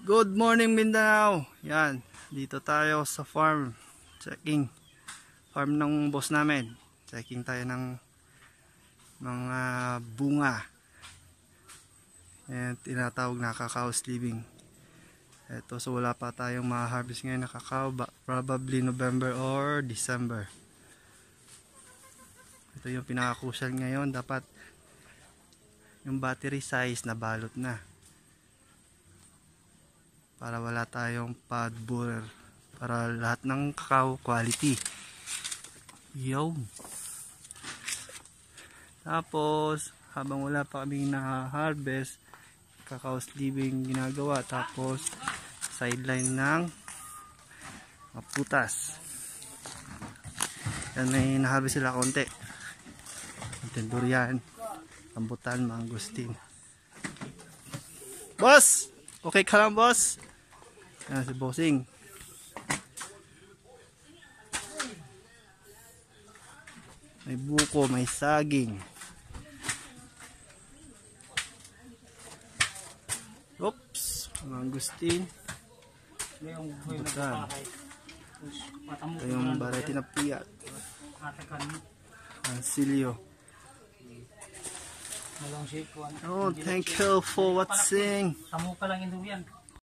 Good morning Mindanao. Yan, dito tayo sa farm. Checking farm ng boss namin. Checking tayo ng mga bunga. Yan, tinatawag na cacao sleeving. Ito, so wala pa tayong ma-harvest ngayon na cacao, probably November or December. Ito yung pinaka-crucial ngayon, dapat yung battery size na balot na. Para wala tayong pod borer, para lahat ng cacao quality. Yo. Tapos habang wala pa kaming na-harvest, cacao sleeving ginagawa, tapos sideline ng putas. Yan, may na-harvest sila konti. Durian, rambutan, mangosteen. Boss! Okay ka lang, boss? Yan si bossing. May buko, may saging. Oops, mangosteen. Rambutan. Ito yung variety na piyat. Ansilio. Oh, thank you for watching. Tamo ka lang yung durian.